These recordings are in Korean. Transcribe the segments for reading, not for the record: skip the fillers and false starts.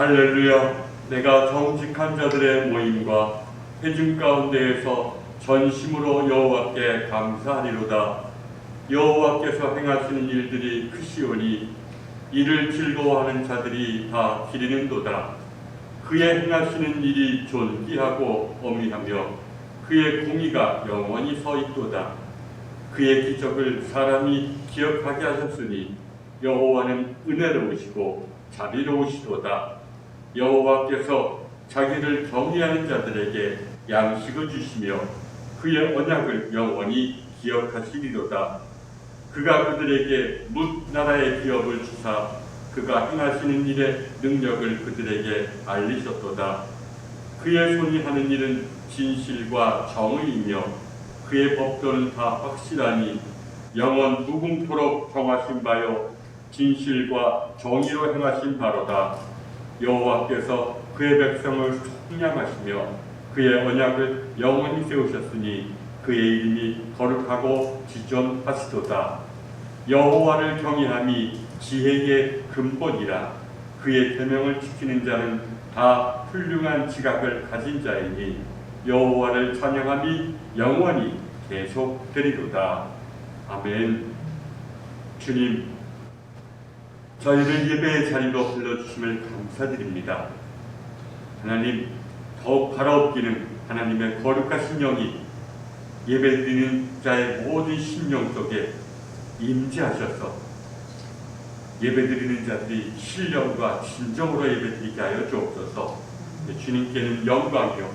할렐루야. 내가 정직한 자들의 모임과 회중 가운데에서 전심으로 여호와께 감사하리로다. 여호와께서 행하시는 일들이 크시오니 이를 즐거워하는 자들이 다 기리는도다. 그의 행하시는 일이 존귀하고 어미하며 그의 공의가 영원히 서 있도다. 그의 기적을 사람이 기억하게 하셨으니 여호와는 은혜로우시고 자비로우시도다. 여호와께서 자기를 경외하는 자들에게 양식을 주시며 그의 언약을 영원히 기억하시리로다. 그가 그들에게 뭇 나라의 기업을 주사 그가 행하시는 일의 능력을 그들에게 알리셨도다. 그의 손이 하는 일은 진실과 정의이며 그의 법도는 다 확실하니 영원 무궁토록 정하신 바요 진실과 정의로 행하신 바로다. 여호와께서 그의 백성을 속량하시며 그의 언약을 영원히 세우셨으니 그의 이름이 거룩하고 지존하시도다. 여호와를 경외함이 지혜의 근본이라. 그의 계명을 지키는 자는 다 훌륭한 지각을 가진 자이니 여호와를 찬양함이 영원히 계속되리로다. 아멘. 주님, 저희를 예배의 자리로 불러주심을 감사드립니다. 하나님, 더욱 갈아엎기는 하나님의 거룩하신 영이 예배드리는 자의 모든 심령 속에 임재하셔서 예배드리는 자들이 신령과 진정으로 예배드리게 하여 주옵소서. 주님께는 영광이요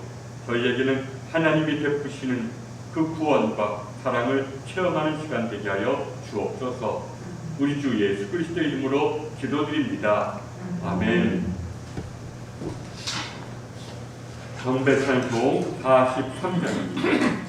저희에게는 하나님이 베푸시는 그 구원과 사랑을 체험하는 시간 되게 하여 주옵소서. 우리 주 예수 그리스도 이름으로 기도드립니다. 아멘. 전배찬송 43장입니다.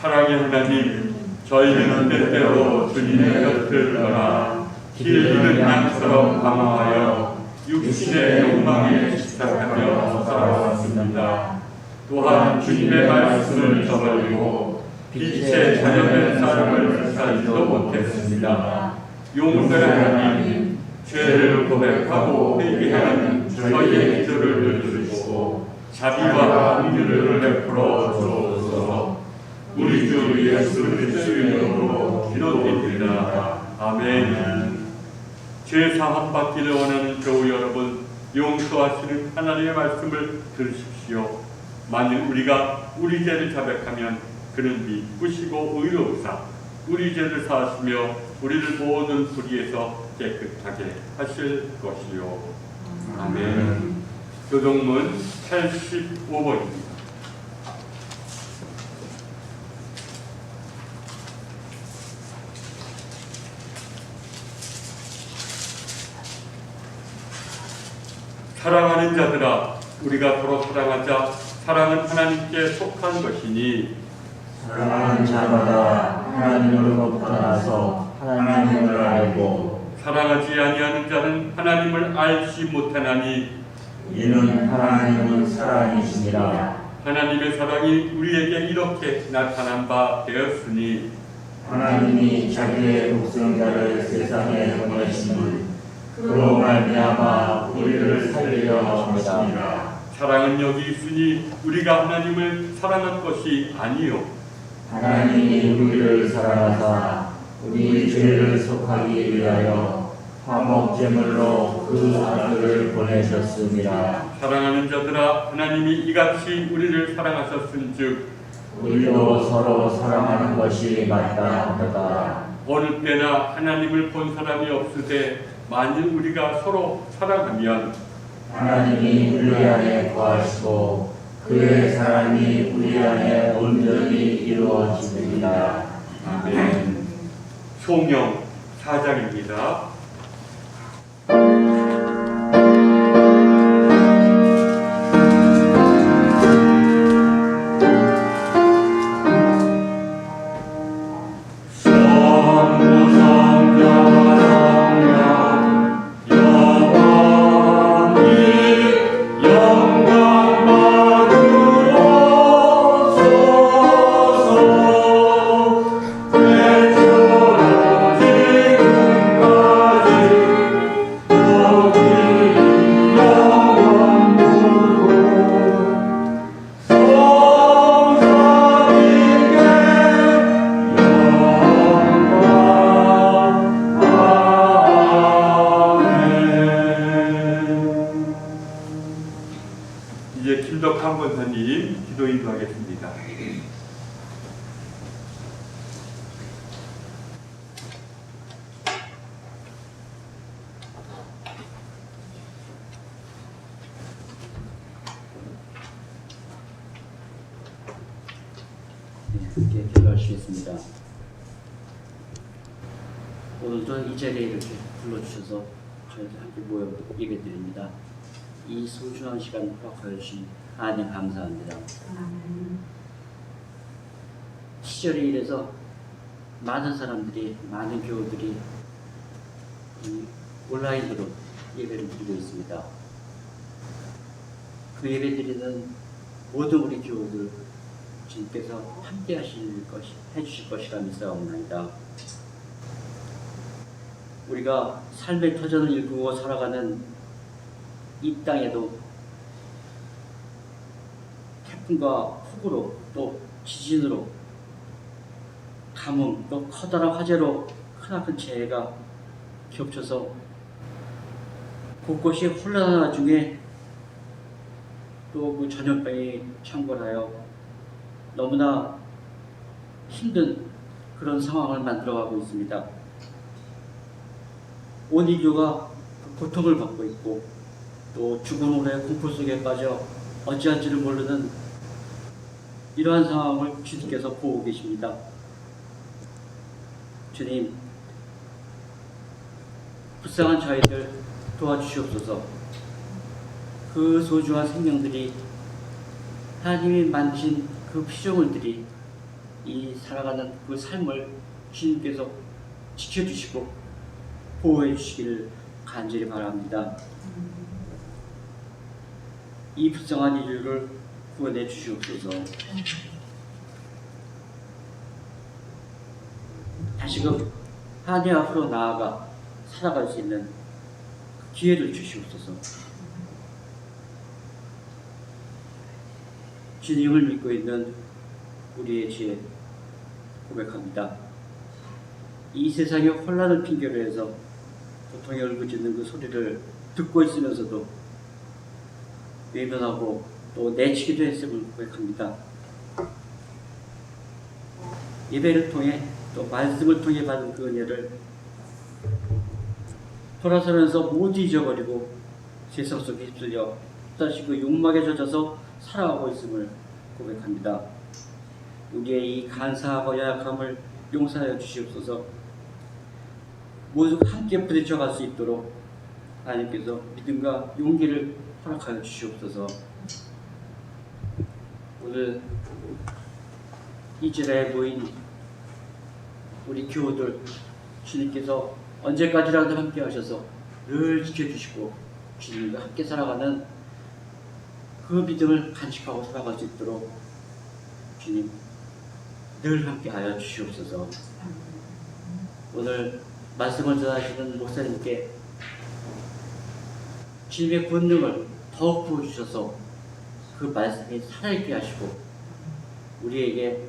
사랑의 하나님, 저희는 때때로 주님의 곁을 떠나 길 잃은 양처럼 방황하여 육신의 욕망에 집착하며 살아왔습니다. 또한 주님의 말씀을 저버리고 빛의 자녀된 삶을 살지도 못했습니다. 용서의 하나님, 죄를 고백하고 회개하는 저희의 기도를 들으시고 자비와 긍휼을 베풀어 주옵소서. 우리 주 예수 그리스도의 이름으로 기도드립니다. 아멘. 죄 사함 받기를 원하는 교우 여러분, 용서하시는 하나님의 말씀을 들으십시오. 만일 우리가 우리 죄를 자백하면 그는 미쁘시고 의로우사 우리 죄를 사하시며 우리를 모든 불의에서 깨끗하게 하실 것이요. 아멘. 교동문 85번입니다. 사랑하는 자들아, 우리가 서로 사랑하자. 사랑은 하나님께 속한 것이니 사랑하는 자마다 하나님으로부터 나서 하나님을 알고 사랑하지 아니하는 자는 하나님을 알지 못하나니 이는 하나님은 사랑이시니라. 하나님의 사랑이 우리에게 이렇게 나타난 바 되었으니 하나님이 자기의 독생자를 세상에 보내심을 그로 말미암아 우리를 살리려 하십니다. 사랑은 여기 있으니 우리가 하나님을 사랑한 것이 아니요 하나님이 우리를 사랑하사 우리 죄를 속하기 위하여 화목제물로 그 아들을 보내셨습니다. 사랑하는 자들아, 하나님이 이같이 우리를 사랑하셨은즉 우리도 서로 사랑하는 것이 마땅하다. 어느 때나 하나님을 본 사람이 없으되 만일 우리가 서로 사랑하면 하나님이 우리 안에 거하시고 그의 사랑이 우리 안에 온전히 이루어지리라. 아멘. 송영 4장입니다. 이제 김덕한 권사님 기도 인도하겠습니다. 함께 기도하시겠습니다. 오늘도 이 자리에 이렇게 불러주셔서 저희들 함께 모여 예배드립니다. 이 소중한 시간 허락하여 주신 하나님 감사합니다. 시절에 이래서 많은 사람들이, 많은 교우들이 이 온라인으로 예배를 드리고 있습니다. 그 예배 드리는 모든 우리 교우들 주님께서 함께 해주실 것이라 믿사옵나이다. 우리가 삶의 터전을 일구고 살아가는 이 땅에도 태풍과 폭우로 또 지진으로 가뭄 또 커다란 화재로 크나큰 재해가 겹쳐서 곳곳이 혼란한 와중에 또 그 전염병이 창궐하여 너무나 힘든 그런 상황을 만들어가고 있습니다. 온 인류가 고통을 받고 있고 또 죽음으로의 공포 속에 빠져 어찌할지를 모르는 이러한 상황을 주님께서 보고 계십니다. 주님, 불쌍한 저희들 도와주시옵소서. 그 소중한 생명들이 하나님이 만드신 그 피조물들이 이 살아가는 그 삶을 주님께서 지켜주시고 보호해 주시기를 간절히 바랍니다. 이 불쌍한 인류를 구원해 주시옵소서. 다시금 하나님 앞으로 나아가 살아갈 수 있는 그 기회를 주시옵소서. 주님을 믿고 있는 우리의 죄 고백합니다. 이 세상의 혼란을 핑계로 해서 고통에 울부짖는 그 소리를 듣고 있으면서도 외면하고 또 내치기도 했음을 고백합니다. 예배를 통해 또 말씀을 통해 받은 그 은혜를 돌아서면서 모두 잊어버리고 세상 속에 휩쓸려 다시 그 욕망에 젖어서 살아가고 있음을 고백합니다. 우리의 이 간사하고 연약함을 용서하여 주시옵소서. 모두 함께 부딪혀갈 수 있도록 하나님께서 믿음과 용기를 허락하여 주시옵소서. 오늘 이 자리에 모인 우리 교우들 주님께서 언제까지라도 함께 하셔서 늘 지켜주시고 주님과 함께 살아가는 그 믿음을 간직하고 살아갈 수 있도록 주님 늘 함께하여 주시옵소서. 오늘 말씀을 전하시는 목사님께 주님의 권능을 더욱 부어주셔서 그 말씀이 살아있게 하시고 우리에게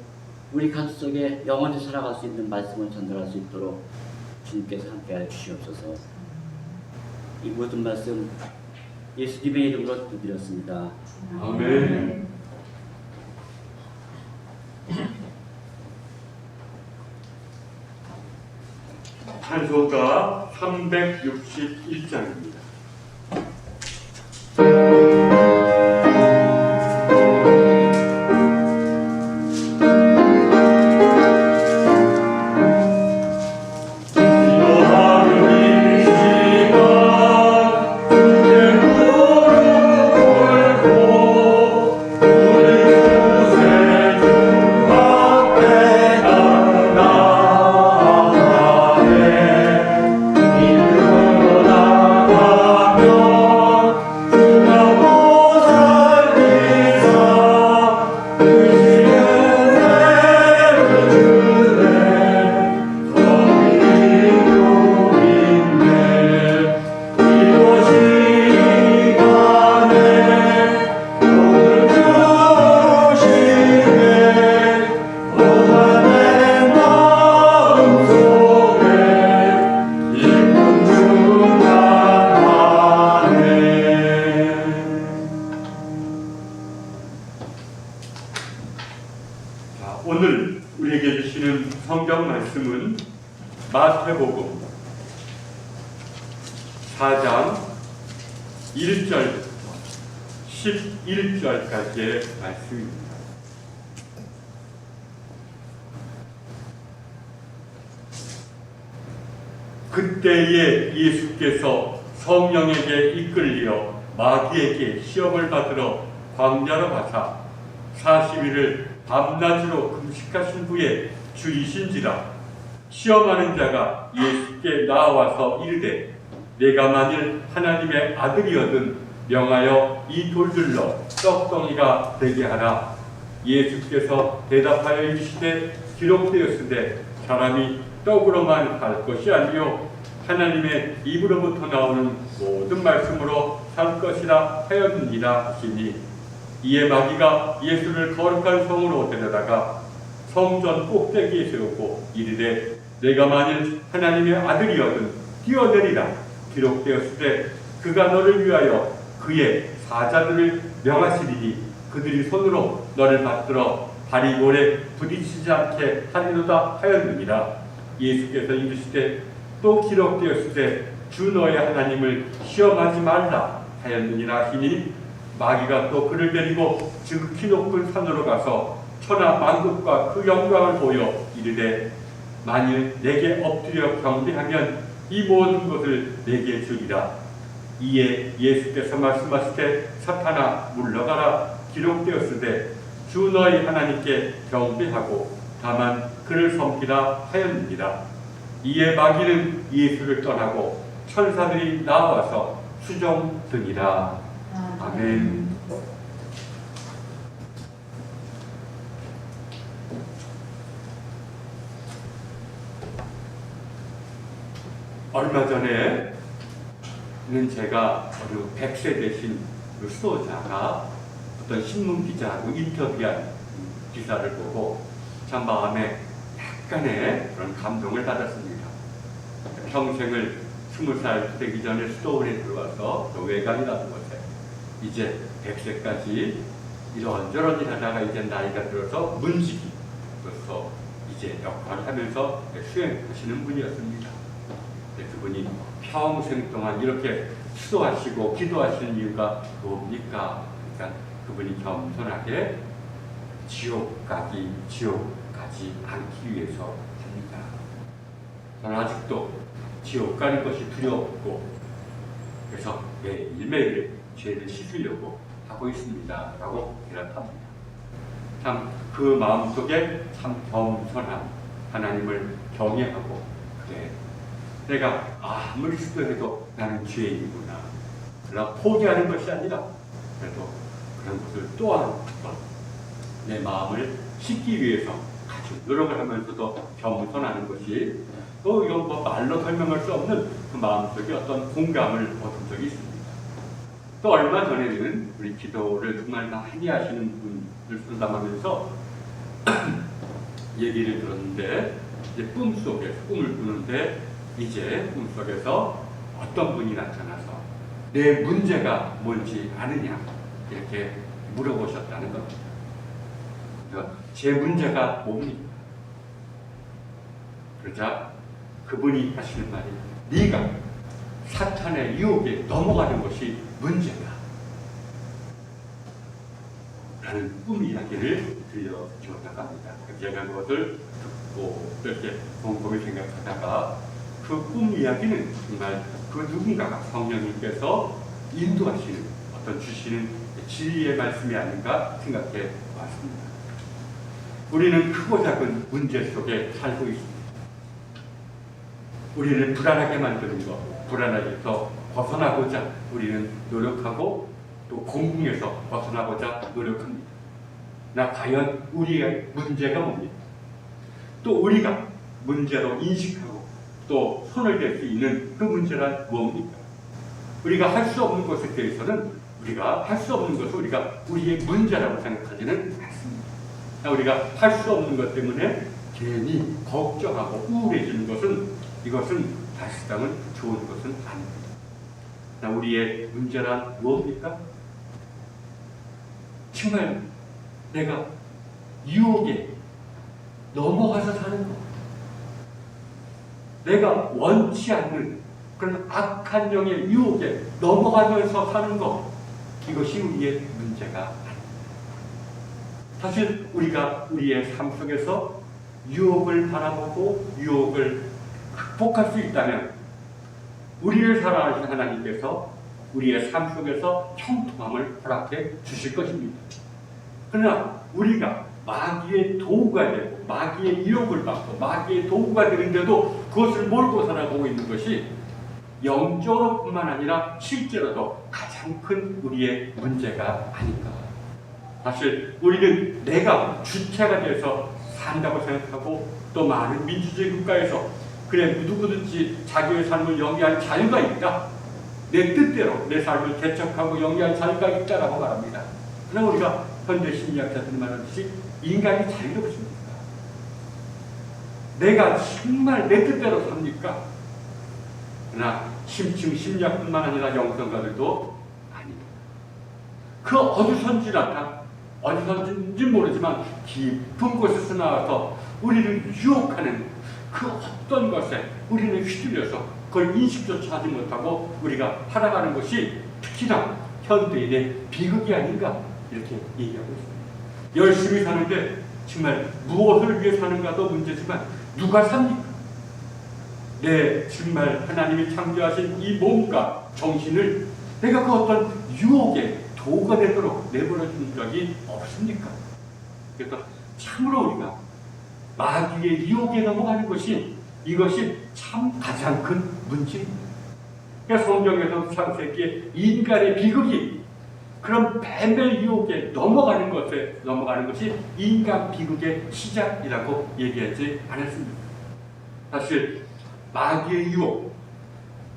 우리 가슴 속에 영원히 살아갈 수 있는 말씀을 전달할 수 있도록 주님께서 함께하여 주시옵소서. 이 모든 말씀 예수님의 이름으로 기도드렸습니다. 아멘. 찬송가 361장입니다. 오늘 우리에게 주시는 성경 말씀은 마태복음 4장 1절부터 11절까지의 말씀입니다. 그때에 예수께서 성령에게 이끌려 마귀에게 시험을 받으러 광야로 가사 40일을 밤낮으로 금식하신 후에 주이신지라. 시험하는 자가 예수께 나와서 이르되 내가 만일 하나님의 아들이거든 명하여 이 돌들로 떡덩이가 되게 하라. 예수께서 대답하여 이르시되 기록되었으되 사람이 떡으로만 살 것이 아니요 하나님의 입으로부터 나오는 모든 말씀으로 살 것이라 하였느니라 하시니, 이에 마귀가 예수를 거룩한 성으로 데려다가 성전 꼭대기에 세우고 이르되 내가 만일 하나님의 아들이거든 뛰어내리라. 기록되었으되 그가 너를 위하여 그의 사자들을 명하시리니 그들이 손으로 너를 받들어 발이 모래 부딪히지 않게 하리로다 하였느니라. 예수께서 이르시되 또 기록되었으되 주 너의 하나님을 시험하지 말라 하였느니라 하시니, 마귀가 또 그를 데리고 지극히 높은 산으로 가서 천하 만국과 그 영광을 보여 이르되 만일 내게 엎드려 경배하면 이 모든 것을 내게 주리라. 이에 예수께서 말씀하시되 사탄아 물러가라. 기록되었으되 주 너희 하나님께 경배하고 다만 그를 섬기라 하였느니라. 이에 마귀는 예수를 떠나고 천사들이 나와서 수종드니라. 아멘. 얼마 전에는 제가 어느 100세 되신 그 수도자가 어떤 신문 기자하고 인터뷰한 기사를 보고 참 마음에 약간의 그런 감동을 받았습니다. 평생을 20살 되기 전에 수도원에 들어와서 외관이라는 것에 이제 100세까지 이런저런 일 하다가 이제 나이가 들어서 문직이로서 이제 역할을 하면서 수행하시는 분이었습니다. 그분이 평생 동안 이렇게 수도하시고 기도하시는 이유가 뭡니까? 그러니까 그분이 겸손하게 지옥 가지 않기 위해서 합니다. 저는 아직도 지옥 가는 것이 두렵고 그래서 매일매일 죄를 씻으려고 하고 있습니다 라고 대답합니다. 참 그 마음속에 참 겸손한 하나님을 경외하고, 그래 내가 아무리 수도해도 나는 죄인이구나, 그러나 포기하는 것이 아니라 그래도 그런 것을 또한 내 마음을 씻기 위해서 아주 노력을 하면서도 겸손하는 것이, 또 이건 뭐 말로 설명할 수 없는 그 마음속에 어떤 공감을 얻은 적이 있습니다. 또 얼마 전에는 우리 기도를 정말 많이 하시는 분들 상담하면서 얘기를 들었는데 이제 꿈속에 꿈을 꾸는데 이제 꿈속에서 어떤 분이 나타나서 내 문제가 뭔지 아느냐 이렇게 물어보셨다는 겁니다. 그래서 제 문제가 뭡니까? 그러자 그분이 하시는 말이 네가 사탄의 유혹에 넘어가는 것이 문제다 라는 꿈 이야기를 들려주었다고 합니다. 제가 그것을 듣고 이렇게 곰곰이 생각하다가 그 꿈 이야기는 정말 그 누군가가 성령님께서 인도하시는 어떤 주시는 진리의 말씀이 아닌가 생각해 왔습니다. 우리는 크고 작은 문제 속에 살고 있습니다. 우리를 불안하게 만드는 것, 불안해서 벗어나고자 우리는 노력하고 또 공궁에서 벗어나고자 노력합니다. 나 과연 우리의 문제가 뭡니까? 또 우리가 문제로 인식하고 또 손을 댈 수 있는 그 문제란 뭡니까? 우리가 할 수 없는 것에 대해서는 우리가 할 수 없는 것을 우리가 우리의 문제라고 생각하지는 않습니다. 우리가 할 수 없는 것 때문에 괜히 걱정하고 우울해지는 것은 이것은 사실상은 좋은 것은 아닙니다. 우리의 문제란 무엇입니까? 정말 내가 유혹에 넘어가서 사는 것, 내가 원치 않는 그런 악한 영의 유혹에 넘어가면서 사는 것, 이것이 우리의 문제가 아닙니다. 사실 우리가 우리의 삶 속에서 유혹을 바라보고 유혹을 극복할 수 있다면 우리를 사랑하시는 하나님께서 우리의 삶 속에서 형통함을 허락해 주실 것입니다. 그러나 우리가 마귀의 도구가 되고 마귀의 유혹을 받고 마귀의 도구가 되는데도 그것을 몰고 살아가고 있는 것이 영적으로 뿐만 아니라 실제로도 가장 큰 우리의 문제가 아닌가. 사실 우리는 내가 주체가 돼서 산다고 생각하고 또 많은 민주주의 국가에서 그래 누구든지 자기의 삶을 영위할 자유가 있다. 내 뜻대로 내 삶을 개척하고 영위할 자유가 있다라고 말합니다. 그러나 우리가 현대 심리학자들이 말하듯이 인간이 자유롭습니까? 내가 정말 내 뜻대로 삽니까? 그러나 심층 심리학뿐만 아니라 영성가들도 아닙니다. 그 어디선지 모르지만 깊은 곳에서 나와서 우리를 유혹하는 그 어떤 것에 우리는 휘둘려서 그걸 인식조차 하지 못하고 우리가 살아가는 것이 특히나 현대인의 비극이 아닌가 이렇게 얘기하고 있습니다. 열심히 사는데 정말 무엇을 위해 사는가도 문제지만 누가 삽니까? 정말 하나님이 창조하신 이 몸과 정신을 내가 그 어떤 유혹의 도구가 되도록 내버려 준 적이 없습니까? 그래서 참으로 우리가 마귀의 유혹에 넘어가는 것이 이것이 참 가장 큰 문제입니다. 그래서 성경에서 창세기에 인간의 비극이 그런 뱀의 유혹에 넘어가는 것이 인간 비극의 시작이라고 얘기하지 않았습니다. 사실 마귀의 유혹,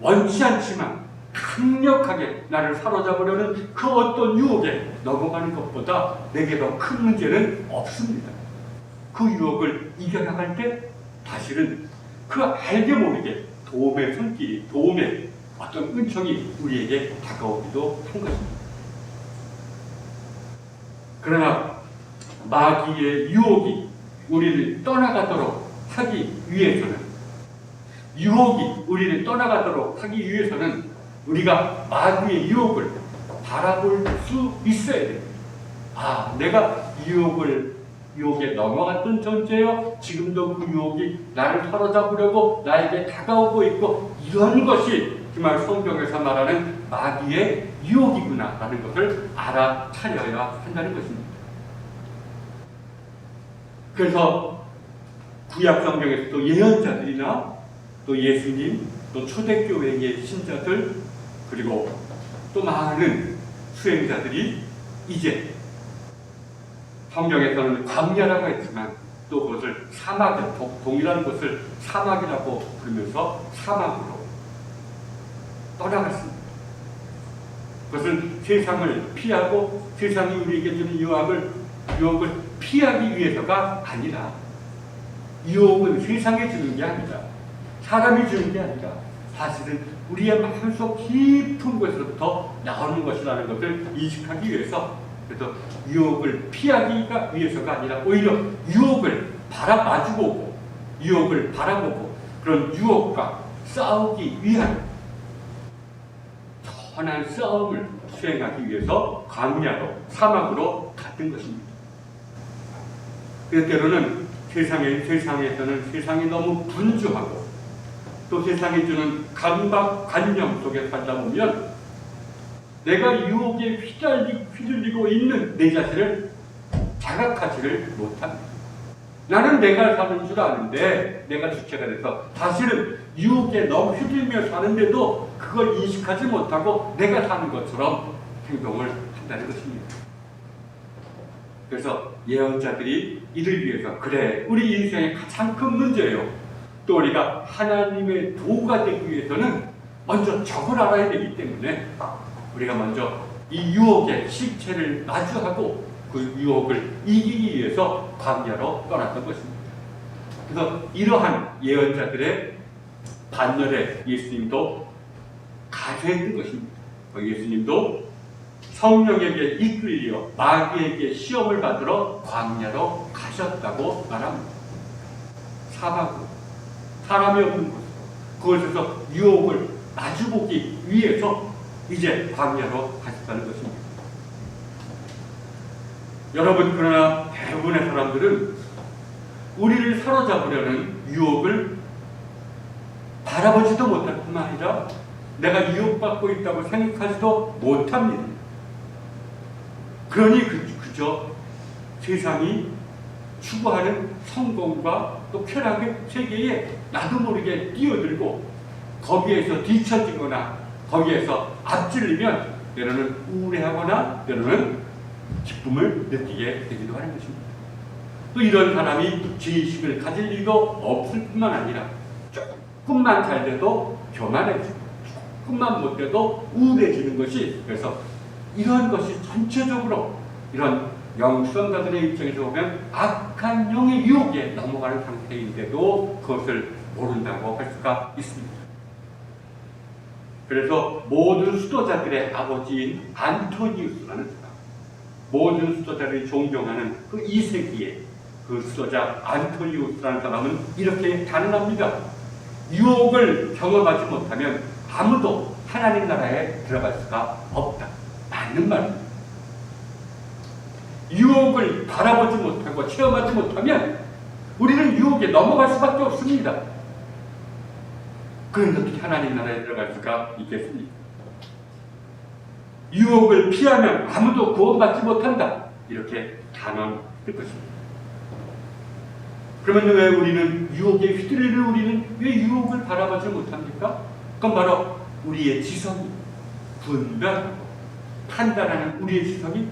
원치 않지만 강력하게 나를 사로잡으려는 그 어떤 유혹에 넘어가는 것보다 내게 더 큰 문제는 없습니다. 그 유혹을 이겨나갈 때 사실은 그 알게 모르게 도움의 손길이, 도움의 어떤 은총이 우리에게 다가오기도 한 것입니다. 그러나 마귀의 유혹이 우리를 떠나가도록 하기 위해서는 우리가 마귀의 유혹을 바라볼 수 있어야 됩니다. 내가 유혹에 넘어갔던 존재요. 지금도 그 유혹이 나를 사로잡으려고 나에게 다가오고 있고 이런 것이 정말 성경에서 말하는 마귀의 유혹이구나 라는 것을 알아차려야 한다는 것입니다. 그래서 구약 성경에서 또 예언자들이나 또 예수님, 또 초대교회의 신자들 그리고 또 많은 수행자들이 이제 성경에서는 광야라고 했지만 또 그것을 동일한 것을 사막이라고 부르면서 사막으로 떠나갔습니다. 그것은 세상을 피하고 세상이 우리에게 주는 유혹을 피하기 위해서가 아니라 유혹은 세상에 주는 게 아니라, 사람이 주는 게 아니라 사실은 우리의 마음속 깊은 곳에서부터 나오는 것이라는 것을 인식하기 위해서, 그래서 유혹을 피하기가 위해서가 아니라 오히려 유혹을 마주보고 유혹을 바라보고 그런 유혹과 싸우기 위한 선한 싸움을 수행하기 위해서 광야로, 사막으로 갔던 것입니다. 그래서 때로는 세상에서는 세상이 너무 분주하고 또 세상이 주는 강박관념 속에 살다 보면 내가 유혹에 휘둘리고 있는 내 자신을 자각하지를 못합니다. 나는 내가 사는 줄 아는데, 내가 주체가 돼서 사실은 유혹에 너무 휘둘리며 사는데도 그걸 인식하지 못하고 내가 사는 것처럼 행동을 한다는 것입니다. 그래서 예언자들이 이를 위해서, 그래, 우리 인생의 가장 큰 문제예요. 또 우리가 하나님의 도구가 되기 위해서는 먼저 적을 알아야 되기 때문에 우리가 먼저 이 유혹의 실체를 마주하고 그 유혹을 이기기 위해서 광야로 떠났던 것입니다. 그래서 이러한 예언자들의 반열에 예수님도 가세했던 것입니다. 예수님도 성령에게 이끌려 마귀에게 시험을 받으러 광야로 가셨다고 말합니다. 사막으로, 사람이 없는 곳으로, 그곳에서 유혹을 마주보기 위해서 이제 광야로 가셨다는 것입니다. 여러분, 그러나 대부분의 사람들은 우리를 사로잡으려는 유혹을 바라보지도 못할 뿐만 아니라 내가 유혹받고 있다고 생각하지도 못합니다. 그러니 그저 세상이 추구하는 성공과 또 쾌락의 세계에 나도 모르게 뛰어들고 거기에서 뒤처지거나 거기에서 앞질리면 때로는 우울해하거나 때로는 기쁨을 느끼게 되기도 하는 것입니다. 또 이런 사람이 지식을 가질 리도 없을 뿐만 아니라 조금만 잘 돼도 교만해지고 조금만 못 돼도 우울해지는 것이, 그래서 이런 것이 전체적으로 이런 영수성자들의 입장에서 보면 악한 영의 유혹에 넘어가는 상태인데도 그것을 모른다고 할 수가 있습니다. 그래서 모든 수도자들의 아버지인 안토니우스라는 사람, 모든 수도자들이 존경하는 그 2세기의 그 수도자 안토니우스라는 사람은 이렇게 단언합니다. 유혹을 경험하지 못하면 아무도 하나님 나라에 들어갈 수가 없다. 맞는 말입니다. 유혹을 바라보지 못하고 체험하지 못하면 우리는 유혹에 넘어갈 수밖에 없습니다. 그런데 어떻게 하나님 나라에 들어갈 수가 있겠습니까? 유혹을 피하면 아무도 구원받지 못한다. 이렇게 단언할 것입니다. 그러면 왜 우리는 유혹에 휘둘리는 우리는 왜 유혹을 바라보지 못합니까? 그건 바로 우리의 지성이 분별하고 판단하는 우리의 지성이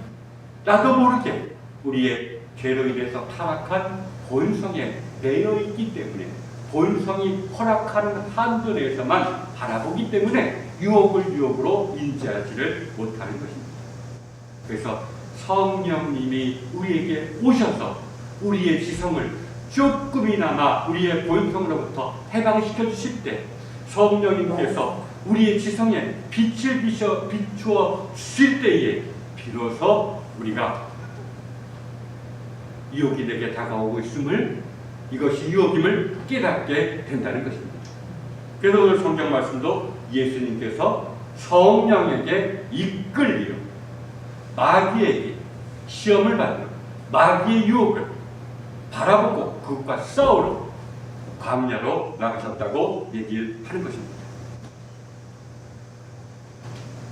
나도 모르게 우리의 죄로 인해서 타락한 본성에 매여 있기 때문에, 본성이 허락하는 한도 내에서만 바라보기 때문에 유혹을 유혹으로 인지하지를 못하는 것입니다. 그래서 성령님이 우리에게 오셔서 우리의 지성을 조금이나마 우리의 본성으로부터 해방시켜 주실 때, 성령님께서 우리의 지성에 빛을 비추어 주실 때에 비로소 우리가 유혹이 내게 다가오고 있음을, 이것이 유혹임을 깨닫게 된다는 것입니다. 그래서 오늘 성경 말씀도 예수님께서 성령에게 이끌려 마귀에게 시험을 받는 마귀의 유혹을 바라보고 그것과 싸우러 광야로 나가셨다고 얘기를 하는 것입니다.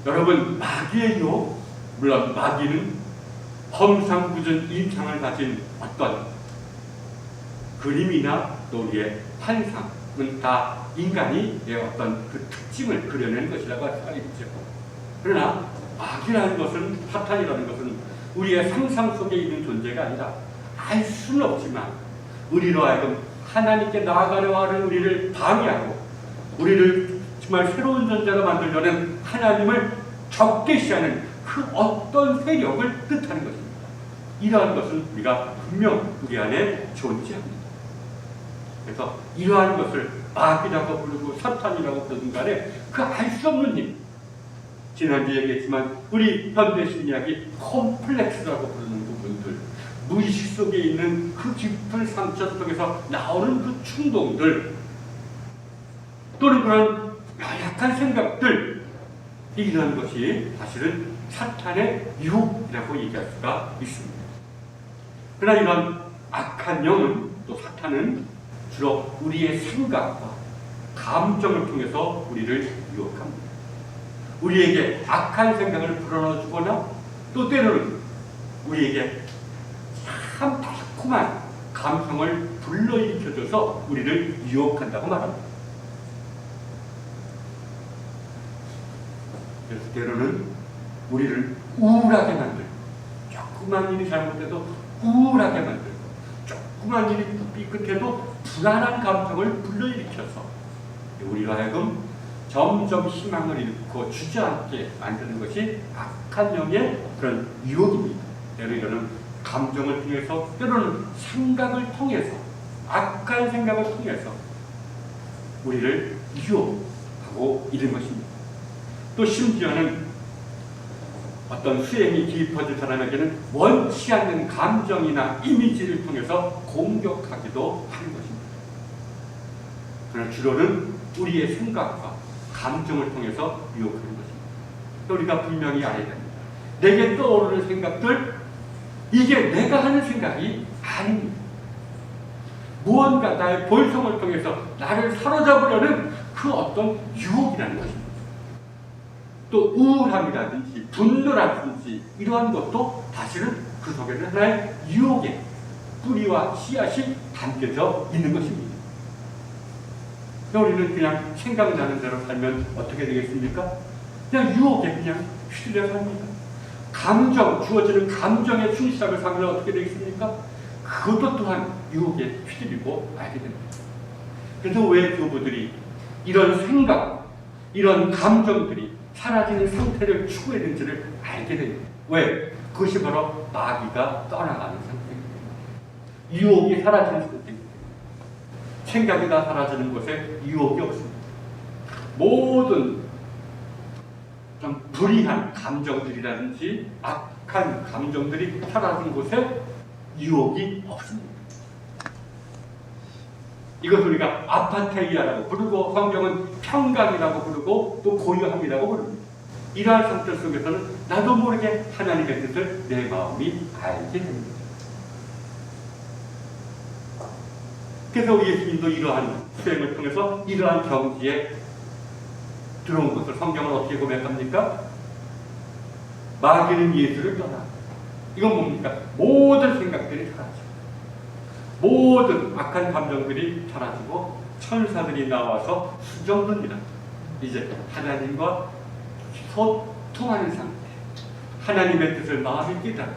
여러분, 마귀의 유혹, 물론 마귀는 험상궂은 인상을 가진 어떤 그림이나 또 우리의 환상은 다 인간이 어떤 그 특징을 그려낸 것이라고 할 수가 있죠. 그러나 마귀라는 것은, 사탄이라는 것은 우리의 상상 속에 있는 존재가 아니라 알 수는 없지만 우리로 하여금 하나님께 나아가려 하는 우리를 방해하고 우리를 정말 새로운 존재로 만들려는 하나님을 적대시하는 그 어떤 세력을 뜻하는 것입니다. 이러한 것은 우리가 분명 우리 안에 존재합니다. 그래서 이러한 것을 마귀라고 부르고 사탄이라고 부르는 간에 그 알 수 없는 힘, 지난주에 얘기했지만 우리 현대 심리학이 콤플렉스라고 부르는 부분들, 무의식 속에 있는 그 깊은 상처 속에서 나오는 그 충동들 또는 그런 연약한 생각들, 이런 것이 사실은 사탄의 유혹이라고 얘기할 수가 있습니다. 그러나 이런 악한 영은, 또 사탄은 주로 우리의 생각과 감정을 통해서 우리를 유혹합니다. 우리에게 악한 생각을 불어넣어주거나 또 때로는 우리에게 참 달콤한 감성을 불러일으켜줘서 우리를 유혹한다고 말합니다. 그래서 때로는 우리를 우울하게 만들고, 조그만 일이 잘못돼도 우울하게 만들고, 조그만 일이 삐끗해도 불안한 감정을 불러일으켜서 우리로 하여금 점점 희망을 잃고 주저앉게 만드는 것이 악한 영의 그런 유혹입니다. 때로 이러는 감정을 통해서, 때로는 생각을 통해서, 악한 생각을 통해서 우리를 유혹하고 있는 것입니다. 또 심지어는 어떤 수행이 깊어진 사람에게는 원치 않는 감정이나 이미지를 통해서 공격하기도 하는 것입니다. 그러나 주로는 우리의 생각과 감정을 통해서 유혹하는 것입니다. 또 우리가 분명히 알아야 됩니다. 내게 떠오르는 생각들, 이게 내가 하는 생각이 아닙니다. 무언가 나의 본성을 통해서 나를 사로잡으려는 그 어떤 유혹이라는 것입니다. 또 우울함이라든지 분노라든지 이러한 것도 사실은 그 속에는 하나의 유혹의 뿌리와 씨앗이 담겨져 있는 것입니다. 우리는 그냥 생각나는 대로 살면 어떻게 되겠습니까? 그냥 유혹에 그냥 휘둘려 삽니다. 감정, 주어지는 감정에 충실하게 살면 어떻게 되겠습니까? 그것도 또한 유혹에 휘둘리고 알게 됩니다. 그래서 왜 교부들이 이런 생각, 이런 감정들이 사라지는 상태를 추구했는지를 알게 됩니다. 왜? 그것이 바로 마귀가 떠나가는 상태입니다. 유혹이 사라지는 상태입니다. 생각이 다 사라지는 곳에 유혹이 없습니다. 모든 좀 불이한 감정들이라든지 악한 감정들이 사라진 곳에 유혹이 없습니다. 이것 우리가 아파테이아라고 부르고, 성경은 평강이라고 부르고, 또 고요함이라고 부릅니다. 이러한 상태 속에서는 나도 모르게 하나님의 뜻을 내 마음이 알게 됩니다. 그래서 예수님도 이러한 수행을 통해서 이러한 경지에 들어온 것을 성경은 어떻게 고백합니까? 마귀는 예수를 떠나. 이건 뭡니까? 모든 생각들이 사라지고, 모든 악한 감정들이 사라지고 천사들이 나와서 수정합니다. 이제 하나님과 소통하는 상태, 하나님의 뜻을 마음에 깨달아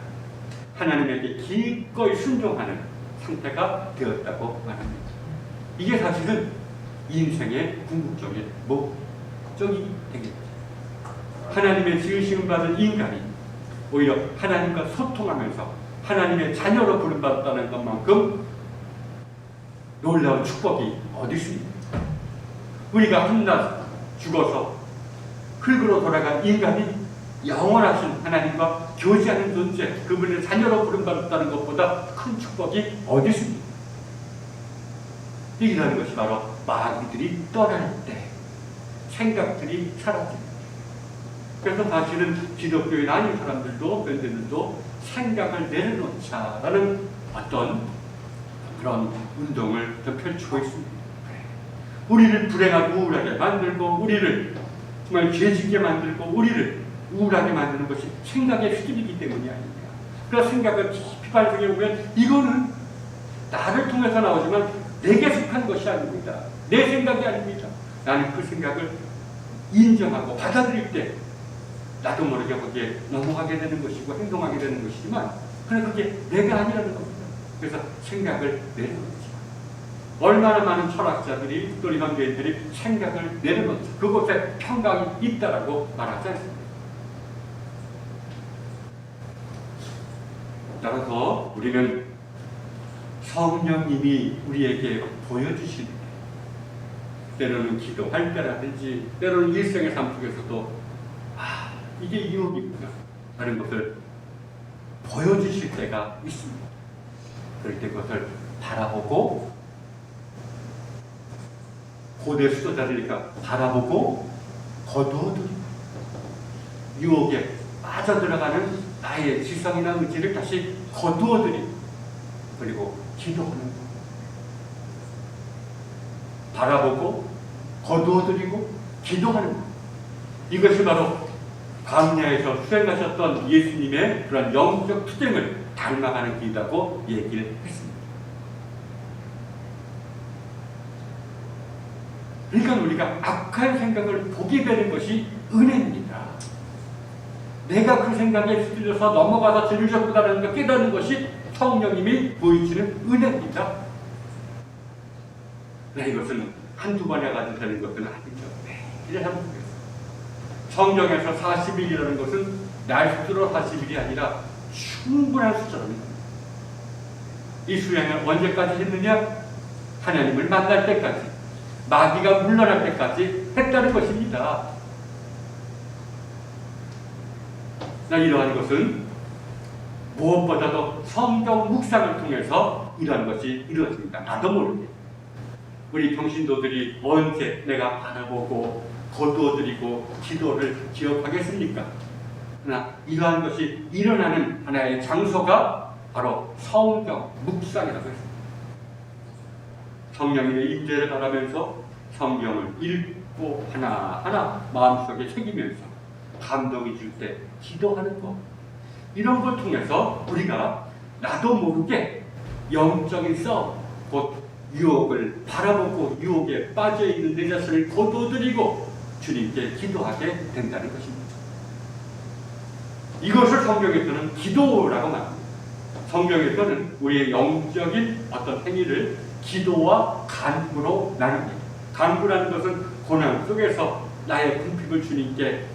하나님에게 기꺼이 순종하는 상태가 되었다고 말합니다. 이게 사실은 인생의 궁극적인 목적이 되겠죠. 하나님의 지으심 받은 인간이 오히려 하나님과 소통하면서 하나님의 자녀로 부름받았다는 것만큼 놀라운 축복이 어디 있습니까? 우리가 한낱 죽어서 흙으로 돌아간 인간이 영원하신 하나님과 교제하는 존재, 그분의 자녀로 부름받았다는 것보다 큰 축복이 어디 있습니까? 이라는 것이 바로 마귀들이 떠날 때 생각들이 사라집니다. 그래서 사실은 기독교인 아닌 사람들도, 변제들도 생각을 내려놓자라는 어떤 그런 운동을 펼치고 있습니다. 우리를 불행하고 우울하게 만들고, 우리를 정말 죄짓게 만들고, 우리를 우울하게 만드는 것이 생각에 휘둘리기 때문이 아닙니다. 그래서 생각을 깊이 반성해 보면 이거는 나를 통해서 나오지만 내게 속한 것이 아닙니다. 내 생각이 아닙니다. 나는 그 생각을 인정하고 받아들일 때 나도 모르게 거기에 넘어가게 되는 것이고 행동하게 되는 것이지만, 그러나 그게 내가 아니라는 겁니다. 그래서 생각을 내려놓자. 얼마나 많은 철학자들이, 또 현대인들이 생각을 내려놓자, 그곳에 평강이 있다라고 말하지 않습니다. 따라서 우리는 성령님이 우리에게 보여주신 때로는 기도할 때라든지 때로는 일생의 삶 속에서도 이게 유혹이구나 하는 것을 보여주실 때가 있습니다. 그럴 때 그것을 바라보고 고대 수도자들이니까 바라보고 거두어들이고 유혹에 빠져들어가는 나의 지성이나 의지를 다시 거두어들이고 그리고 기도하는 것. 바라보고 거두어들이고 기도하는 것. 이것이 바로 광야에서 수행하셨던 예수님의 그런 영적 투쟁을 닮아가는 길이라고 얘기를 했습니다. 그러니까 우리가 악한 생각을 보게 되는 것이 은혜입니다. 내가 그 생각에 휘둘려서 넘어가서 죄를 졌구나라는 걸 깨닫는 것이 성령님이 보여주는 은혜입니다. 이것은 한두 번 해가지고 되는 것은 아니죠. 매일 하는 거예요. 성경에서 40일이라는 것은 날 스스로 40일이 아니라 충분한 숫자입니다. 이 수행을 언제까지 했느냐? 하나님을 만날 때까지, 마귀가 물러날 때까지 했다는 것입니다. 이러한 것은 무엇보다도 성경 묵상을 통해서 이러한 것이 이루어집니다. 나도 모르게. 우리 평신도들이 언제 내가 바라보고 거두어드리고 기도를 기억하겠습니까? 그러나 이러한 것이 일어나는 하나의 장소가 바로 성경 묵상이라고 했습니다. 성령님의 임재를 바라면서 성경을 읽고 하나하나 마음속에 새기면서 감동이 줄 때 기도하는 것, 이런 걸 통해서 우리가 나도 모르게 영적인 싸움, 곧 유혹을 바라보고 유혹에 빠져있는 내 자신을 거두어드리고 주님께 기도하게 된다는 것입니다. 이것을 성경에서는 기도라고 말합니다. 성경에서는 우리의 영적인 어떤 행위를 기도와 간구로 나눕니다. 간구라는 것은 고난 속에서 나의 궁핍을 주님께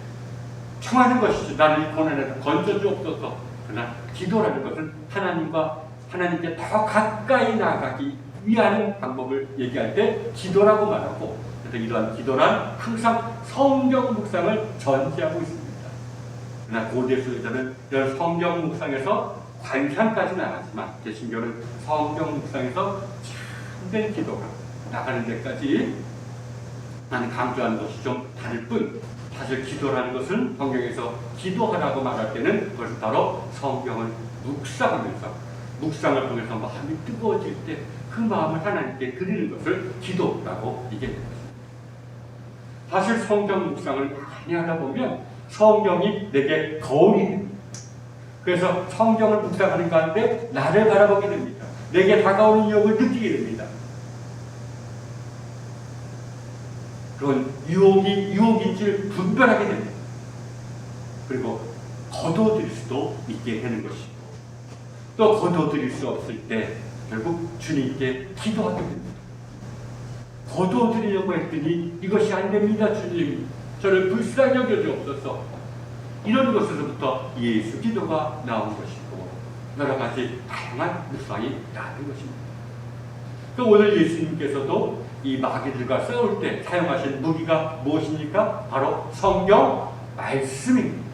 청하는 것이죠. 나를 이 고난에서 건져주옵소서. 그러나 기도라는 것은 하나님께 더 가까이 나아가기 위한 방법을 얘기할 때 기도라고 말하고, 그래서 이러한 기도란 항상 성경 묵상을 전제하고 있습니다. 그러나 고대 수도자는 이런 성경 묵상에서 관상까지는 안 하지만 개신교는 성경 묵상에서 참된 기도가 나가는 데까지 나는 강조하는 것이 좀 다를 뿐, 사실 기도라는 것은 성경에서 기도하라고 말할 때는 그것은 바로 성경을 묵상하면서, 묵상을 통해서 마음이 뜨거워질 때 그 마음을 하나님께 드리는 것을 기도라고 얘기합니다. 사실 성경 묵상을 많이 하다 보면 성경이 내게 거울이 됩니다. 그래서 성경을 묵상하는 가운데 나를 바라보게 됩니다. 내게 다가오는 유혹을 느끼게 됩니다. 그건 유혹인지를 분별하게 됩니다. 그리고 거둬들일 수도 있게 되는 것이고, 또 거둬들일 수 없을 때 결국 주님께 기도하게 됩니다. 거둬들이려고 했더니 이것이 안 됩니다. 주님, 저를 불쌍히 여겨주옵소서. 이런 것에서부터 예수 기도가 나온 것이고 여러 가지 다양한 묵상이 나는 것입니다. 또 오늘 예수님께서도 이 마귀들과 싸울 때 사용하신 무기가 무엇입니까? 바로 성경 말씀입니다.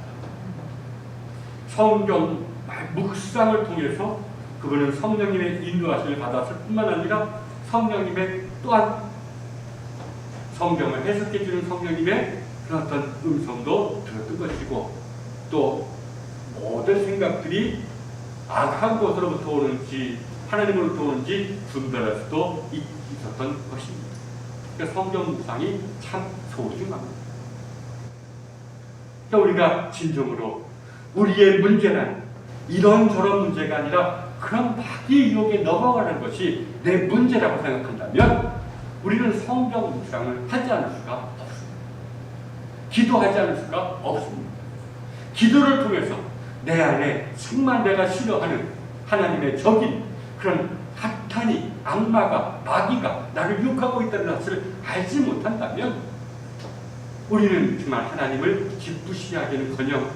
성경 묵상을 통해서 그분은 성령님의 인도하심을 받았을 뿐만 아니라 성령님의 또한 성경을 해석해주는 성령님의 그런 어떤 음성도 들었던 것이고, 또 모든 생각들이 악한 것으로부터 오는지 하나님으로부터 오는지 분별할 수도 있었던 것입니다. 그러니까 성경 묵상이 참 소중합니다. 그러니까 우리가 진정으로 우리의 문제란 이런저런 문제가 아니라 그런 마귀의 유혹에 넘어가는 것이 내 문제라고 생각한다면 우리는 성경 묵상을 하지 않을 수가 없습니다. 기도하지 않을 수가 없습니다. 기도를 통해서 내 안에 정말 내가 싫어하는 하나님의 적인 그런 사탄이, 악마가, 마귀가 나를 유혹하고 있다는 사실을 알지 못한다면 우리는 정말 하나님을 기쁘시게 하기는커녕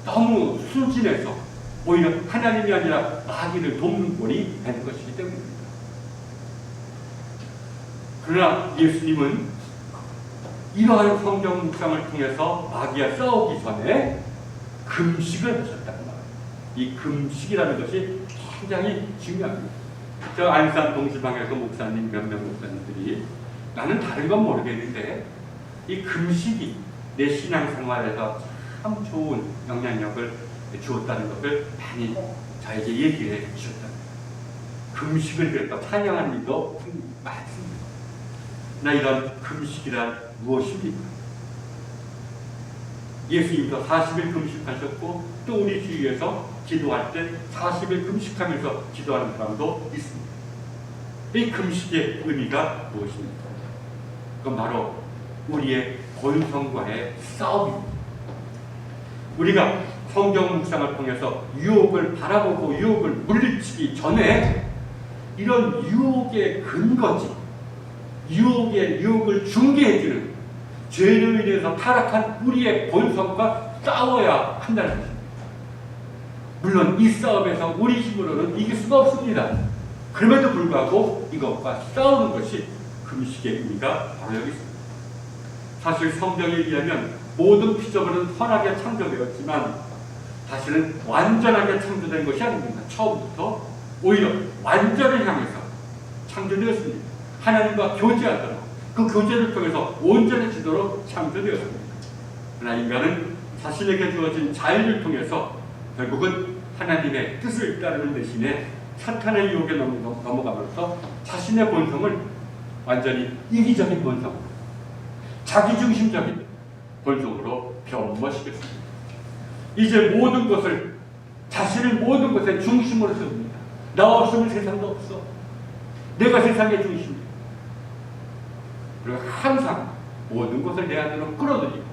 너무 순진해서 오히려 하나님이 아니라 마귀를 돕는 꼴이 되는 것이기 때문입니다. 그러나 예수님은 이러한 성경 묵상을 통해서 마귀와 싸우기 전에 금식을 하셨다는 말이에요. 이 금식이라는 것이 굉장히 중요합니다. 저 안산 동시방에서 목사님 몇몇 목사님들이 나는 다른 건 모르겠는데 이 금식이 내 신앙생활에서 참 좋은 영향력을 주었다는 것을 많이 저에게 얘기를 해 주셨다. 금식을 그래서 찬양하는 일도 많습니다. 나 이런 금식이란 무엇입니까? 예수님도 40일 금식하셨고 또 우리 주위에서 기도할 때 40일 금식하면서 기도하는 사람도 있습니다. 이 금식의 의미가 무엇입니까? 그건 바로 우리의 본성과의 싸움입니다. 우리가 성경 묵상을 통해서 유혹을 바라보고 유혹을 물리치기 전에 이런 유혹의 근거지, 유혹을 중개해주는 죄로 인해서 타락한 우리의 본성과 싸워야 한다는 것입니다. 물론 이 싸움에서 우리 힘으로는 이길 수가 없습니다. 그럼에도 불구하고 이것과 싸우는 것이 금식의 의미가 바로 여기 있습니다. 사실 성경에 의하면 모든 피조물은 선하게 창조되었지만 사실은 완전하게 창조된 것이 아닙니다. 처음부터 오히려 완전을 향해서 창조되었습니다. 하나님과 교제하도록 그 교제를 통해서 온전해지도록 창조되었습니다. 그러나 인간은 자신에게 주어진 자유를 통해서 결국은 하나님의 뜻을 따르는 대신에 사탄의 유혹에 넘어가면서 자신의 본성을 완전히 이기적인 본성, 자기중심적인 본성으로 변모시켰습니다. 이제 모든 것을 자신을 모든 것의 중심으로 세웁니다. 나 없으면 세상도 없어. 내가 세상의 중심이야. 그리고 항상 모든 것을 내 안으로 끌어들이고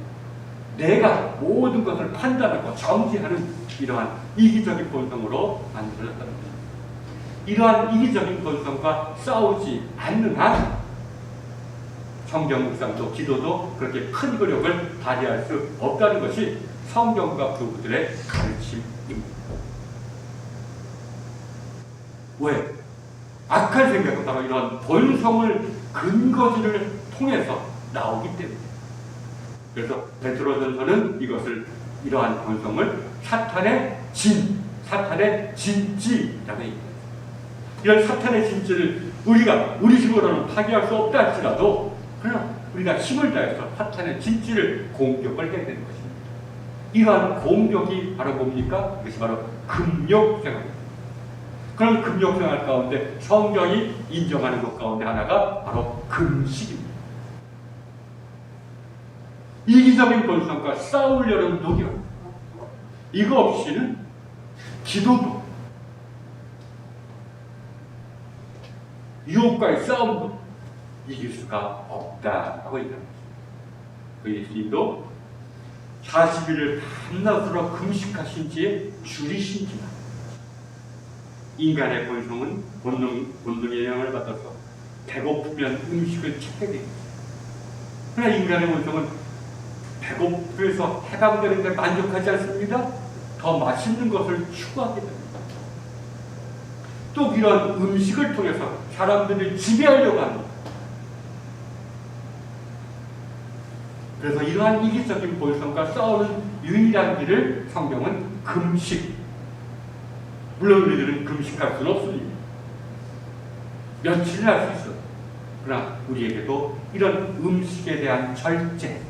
내가 모든 것을 판단하고 정지하는 이러한 이기적인 본성으로 만들어졌다는 것입니다. 이러한 이기적인 본성과 싸우지 않는 한 성경 묵상도 기도도 그렇게 큰 효력을 발휘할 수 없다는 것이 성경과 교부들의 가르침입니다. 왜? 악한 생각은 바로 이런 본성을 근거지를 통해서 나오기 때문에. 그래서 베드로전서는 이것을 이러한 본성을 사탄의 진지라고 얘기합니다. 이런 사탄의 진지를 우리가 우리 힘으로는 파괴할 수 없다 할지라도 그러나 우리가 힘을 다해서 사탄의 진지를 공격을 해야 되는 것입니다. 이러한 공격이 바로 뭡니까? 그것이 바로 금욕생활입니다. 그런 금욕생활 가운데 성경이 인정하는 것 가운데 하나가 바로 금식입니다. 이기적인 본성과 싸우려는 노력, 이거 없이는 기도도 유혹과의 싸움도 이길 수가 없다라고 얘기합니다. 그 예수님도 40일을 밤낮으로 금식하신 지에 줄이신지만 인간의 본성은 본능의 영향을 받아서 배고프면 음식을 찾게 됩니다. 그러나 인간의 본성은 배고프에서 해방되는 데 만족하지 않습니다. 더 맛있는 것을 추구하게 됩니다. 또 이런 음식을 통해서 사람들을 지배하려고 합니다. 그래서 이러한 이기적인 본성과 싸우는 유일한 길을 성경은 금식. 물론 우리들은 금식할 수는 없습니다. 며칠을 할 수 있어. 그러나 우리에게도 이런 음식에 대한 절제,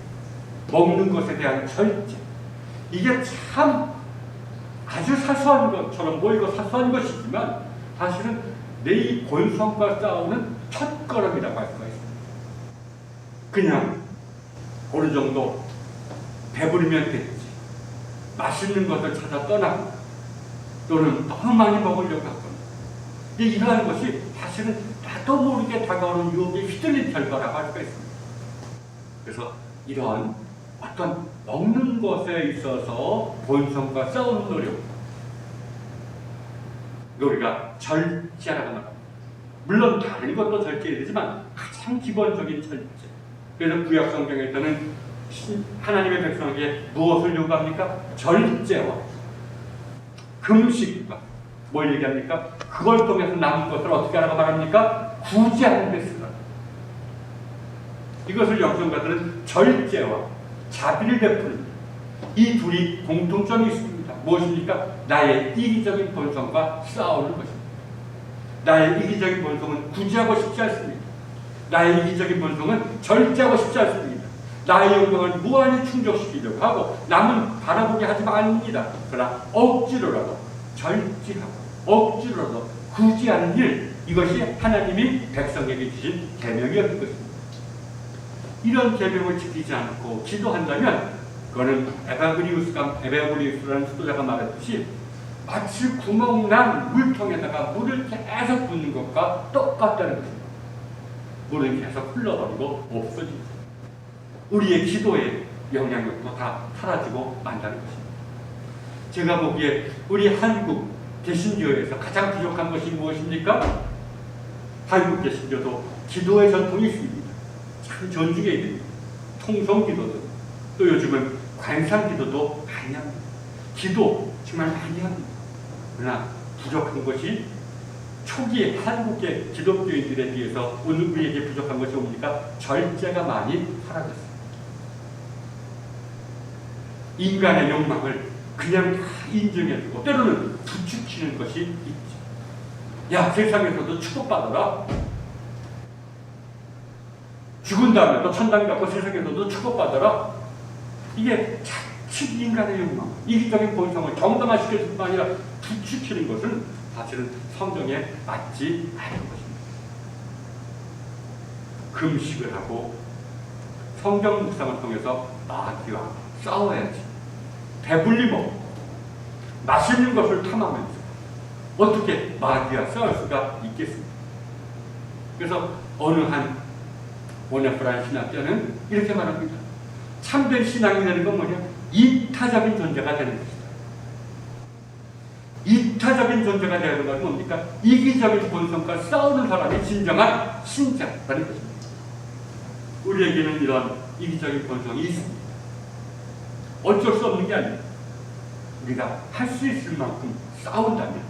먹는 것에 대한 절제, 이게 참 아주 사소한 것처럼 보이고 사소한 것이지만 사실은 내 이 본성과 싸우는 첫걸음이라고 할 수가 있습니다. 그냥 어느 정도 배부르면 됐지. 맛있는 것을 찾아 떠나고 또는 너무 많이 먹으려고 하거나 이러한 것이 사실은 나도 모르게 다가오는 유혹에 휘둘린 결과라고 할 수가 있습니다. 그래서 이러한 어떤 먹는 것에 있어서 본성과 싸우는 노력, 우리가 절제라고 말합니다. 물론 다른 것도 절제해야 되지만 가장 기본적인 절제. 그래서 구약 성경에서는 하나님의 백성에게 무엇을 요구합니까? 절제와 금식과 뭘 얘기합니까? 그걸 통해서 남은 것을 어떻게 하라고 말합니까? 구제하는 데 쓰라. 이것을 영성가들은 절제와 자비를 베푸는 이 둘이 공통점이 있습니다. 무엇입니까? 나의 이기적인 본성과 싸우는 것입니다. 나의 이기적인 본성은 구제하고 싶지 않습니다. 나의 이기적인 본성은 절제하고 싶지 않습니다. 나의 영광을 무한히 충족시키려고 하고 남은 바라보게 하지 않습니다. 그러나 억지로라도 절제하고 억지로라도 구제하는 일, 이것이 하나님이 백성에게 주신 계명이었던 것입니다. 이런 계명을 지키지 않고 기도한다면 그거는 에바그리우스라는 수도자가 말했듯이 마치 구멍난 물통에다가 물을 계속 붓는 것과 똑같다는 것입니다. 물은 계속 흘러버리고 없어집니다. 우리의 기도의 영향력도 다 사라지고 만다는 것입니다. 제가 보기에 우리 한국 개신교에서 가장 부족한 것이 무엇입니까? 한국 개신교도 기도의 전통이 있습니다. 참 존중해야 됩니다. 통성기도도 또 요즘은 관상기도도 많이 합니다. 기도 정말 많이 합니다. 그러나 부족한 것이 초기에 한국의 기독교인들에 비해서 오늘 우리에게 부족한 것이 뭡니까? 절제가 많이 사라졌습니다. 인간의 욕망을 그냥 다 인정해주고 때로는 부추기는 것이 있죠. 야, 세상에서도 축복받아라. 죽은 다음에 또 천당 갖고 세상에서도 축복받아라. 이게 자칫 인간의 욕망, 이기적인 본성을 정당화시킬 뿐만 아니라 부추기는 것은 사실은 성경에 맞지 않은 것입니다. 금식을 하고 성경 묵상을 통해서 마귀와 싸워야지. 배불리 먹고 맛있는 것을 탐하면서 어떻게 마귀와 싸울 수가 있겠습니까? 그래서 어느 한 오네프라는 신학자는 이렇게 말합니다. 참된 신앙이 되는 건 뭐냐? 이타적인 존재가 되는 것이다. 이타적인 존재가 되는 건 뭡니까? 이기적인 본성과 싸우는 사람이 진정한 신자라는 것입니다. 우리에게는 이런 이기적인 본성이 있습니다. 어쩔 수 없는 게 아닙니다. 우리가 할 수 있을 만큼 싸운다면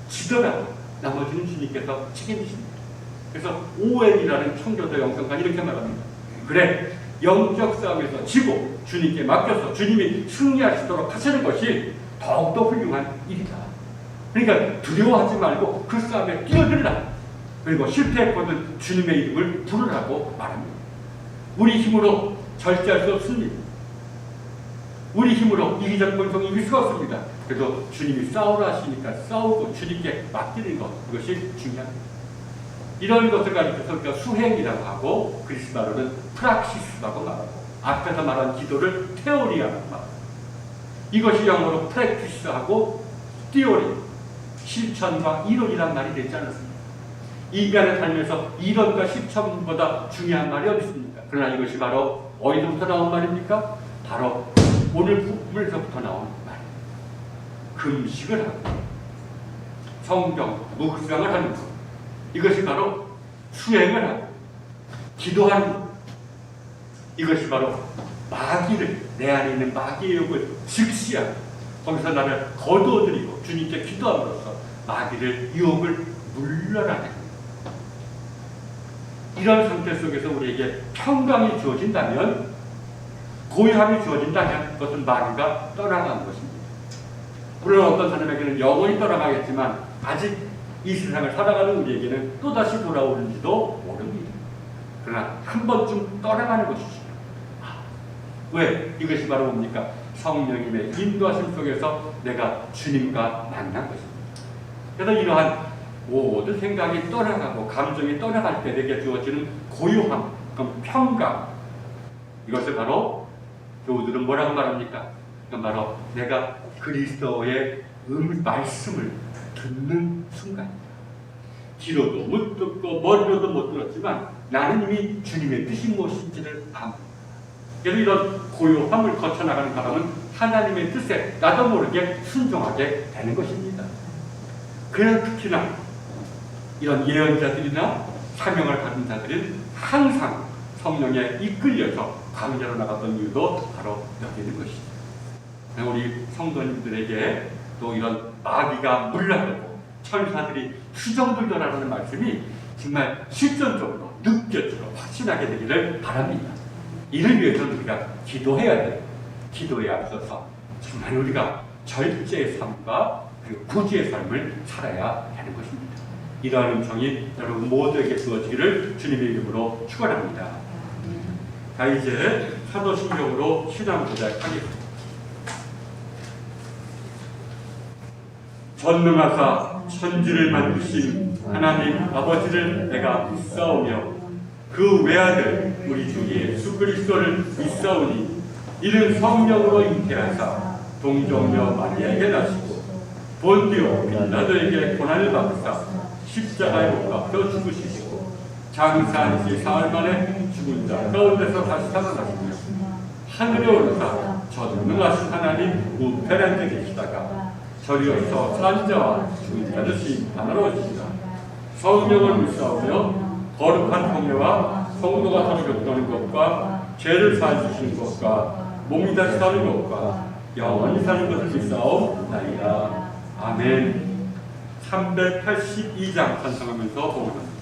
지더라도 나머지는 주님께서 책임지십니다. 그래서 OM이라는 청교도 영성관 이렇게 말합니다. 그래, 영적 싸움에서 지고 주님께 맡겨서 주님이 승리하시도록 하시는 것이 더욱더 훌륭한 일이다. 그러니까 두려워하지 말고 그 싸움에 뛰어들라. 그리고 실패했거든 주님의 이름을 부르라고 말합니다. 우리 힘으로 절제할 수 없습니다. 우리 힘으로 이기적 본성이 이길 수가 없습니다. 그래도 주님이 싸우라 하시니까 싸우고 주님께 맡기는 것, 이것이 중요합니다. 이런 것을 가리켜서 우리가 수행이라고 하고 그리스 말로는 프락시스라고 말하고 앞에서 말한 기도를 테오리라고 말합니다. 이것이 영어로 프랙티스하고 티오리, 실천과 이론이란 말이 되지 않았습니다. 인간의 삶에서 이론과 실천보다 중요한 말이 어디 있습니까? 그러나 이것이 바로 어디서부터 나온 말입니까? 바로 오늘 부분에서부터 나온 말. 금식을 하고 성경 묵상을 하는 것. 이것이 바로 수행을 하고 기도하는 것. 이것이 바로 마귀를, 내 안에 있는 마귀의 욕을 즉시하고 거기서 나를 거두어들이고 주님께 기도함으로써 마귀를 유혹을 물러나게 합니다. 이런 상태 속에서 우리에게 평강이 주어진다면, 고요함이 주어진다면 그것은 마귀가 떠나가는 것입니다. 물론 어떤 사람에게는 영원히 떠나가겠지만 아직 이 세상을 살아가는 우리에게는 또다시 돌아오는지도 모릅니다. 그러나 한 번쯤 떠나가는 것이죠. 왜? 이것이 바로 뭡니까? 성령님의 인도하심 속에서 내가 주님과 만난 것입니다. 그래서 이러한 모든 생각이 떠나가고 감정이 떠나갈 때 내게 주어지는 고요함, 그럼 평강, 이것을 바로 교우들은 뭐라고 말합니까? 바로 내가 그리스도의 말씀을 듣는 순간입니다. 귀로도 못 듣고 머리로도 못 들었지만 나는 이미 주님의 뜻이 무엇인지를 압니다. 그래서 이런 고요함을 거쳐나가는 사람은 하나님의 뜻에 나도 모르게 순종하게 되는 것입니다. 그래서 특히나 이런 예언자들이나 사명을 받은 자들은 항상 성령에 이끌려서 광야로 나갔던 이유도 바로 여기 있는 것이죠. 우리 성도님들에게 또 이런 마귀가 물러가고 천사들이 수정들더라라는 말씀이 정말 실전적으로 느껴지고 확신하게 되기를 바랍니다. 이를 위해서는 우리가 기도해야 돼요. 기도에 앞서서 정말 우리가 절제의 삶과 그리고 구주의 삶을 살아야 하는 것입니다. 이러한 음성이 여러분 모두에게 주어지기를 주님의 이름으로 축원합니다. 자, 이제 사도신경으로 신앙 고백하겠습니다. 전능하사 천지를 만드신 하나님 아버지를 내가 믿사오며 그 외아들 우리 주 예수 그리스도를 믿사오니 이는 성령으로 잉태하사 동정녀 마리아에게 나시고 본디오 빌라도에게 고난을 받으사 십자가에 못 박혀 죽으시고 장사한 지 사흘 만에 죽은 자 가운데서 다시 살아나시며 하늘에 오르사 전능하신 하나님 우편에 앉아 계시다가 저리어서 산 자와 죽은 자를 심판하러 오시리라. 성령을 믿사오며 거룩한 성례와 성도가 서로 교통하는 것과 죄를 사해주시는 것과 몸이 다시 사는 것과 영원히 사는 것을 믿사옵나이다. 아멘. 382장 찬송하면서 봉헌합니다.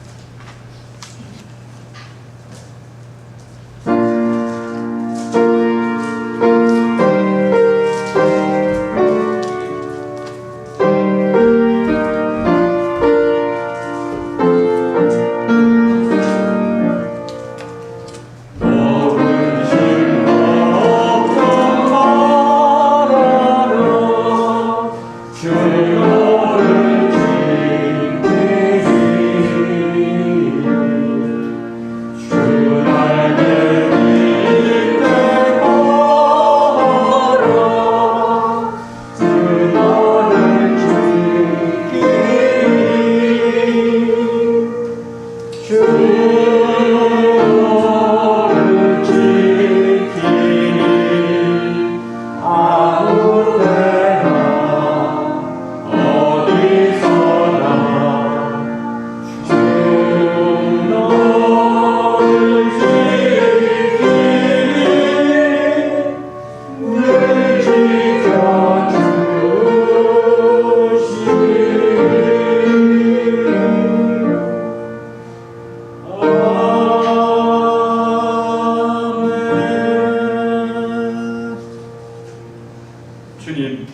주님,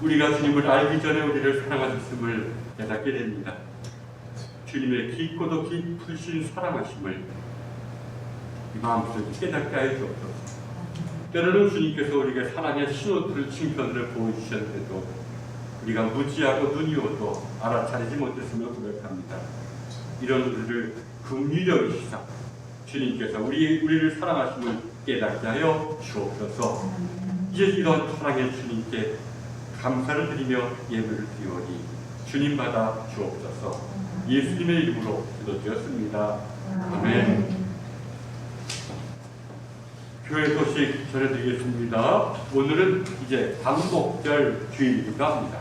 우리가 주님을 알기 전에 우리를 사랑하셨음을 깨닫게 됩니다. 주님의 깊고도 깊으신 사랑하심을 이 마음속에 깨닫게 하여 주옵소서. 때로는 주님께서 우리에게 사랑의 신호들을 칭찬을 보여주셨는데도 우리가 무지하고 눈이 오도 알아차리지 못했음을 고백합니다. 이런 우리를 긍휼히 여기시사 주님께서 우리를 사랑하심을 깨닫게 하여 주옵소서. 이제 이런 사랑의 주님께 감사를 드리며 예배를 드리오니 주님 받아 주옵소서. 예수님의 이름으로 기도드렸습니다. 아멘. 교회 소식 전해드리겠습니다. 오늘은 이제 광복절 주일이기도 합니다.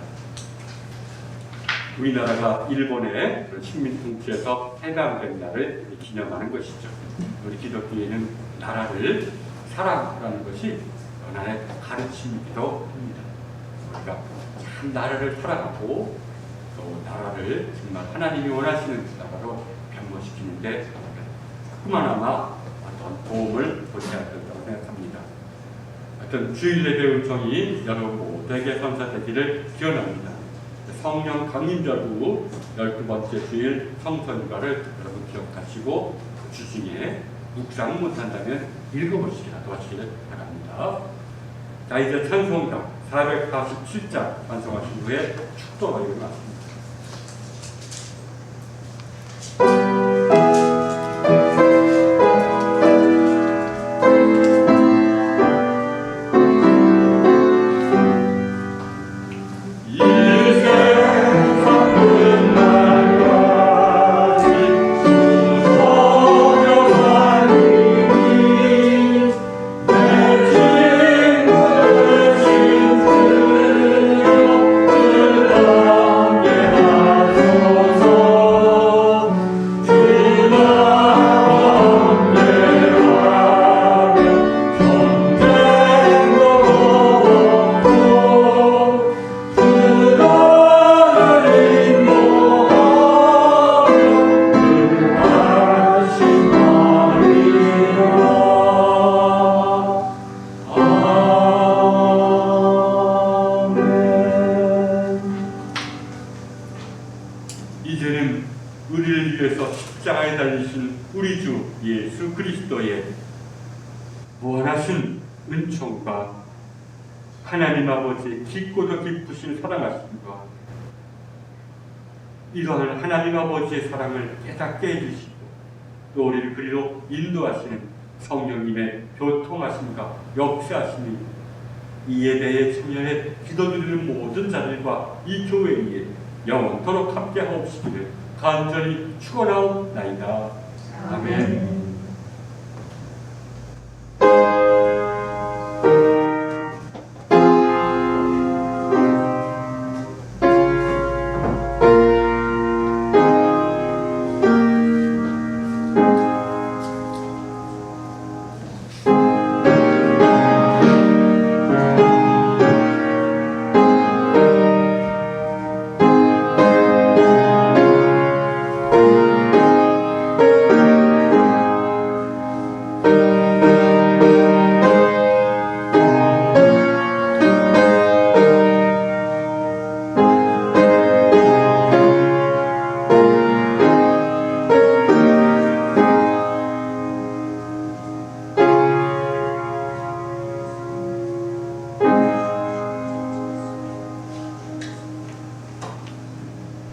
우리나라가 일본의 식민 통치에서 해방된 날을 기념하는 것이죠. 우리 기독교에는 나라를 사랑하라는 것이 하나의 가르침이기도 합니다. 우리가 참 나라를 사랑하고 또 나라를 정말 하나님이 원하시는 나라로 변모시키는데 조그마나마 어떤 도움을 보셔야 된다고 생각합니다. 어떤 주일 예배 음성이 여러분 모두에게 선사되기를 기원합니다. 성령 강림절후 12번째 주일 성선가를 여러분 기억하시고 주중에 묵상 못한다면 읽어보시기라도 하시기를 바랍니다. 자, 이제 찬송가 447장 찬송하신 후에 축도가 일어났습니다. 예 십자가에 달리신 우리 주 예수 그리스도의 무한하신 은총과 하나님 아버지의 깊고도 깊으신 사랑하심과 이러한 하나님 아버지의 사랑을 깨닫게 해주시고 또 우리를 그리로 인도하시는 성령님의 교통하심과 역사하심이 이 예배에 참여해 기도드리는 모든 자들과 이 교회에 영원토록 함께하옵시기를 간절히 축원하옵나이다. 아멘.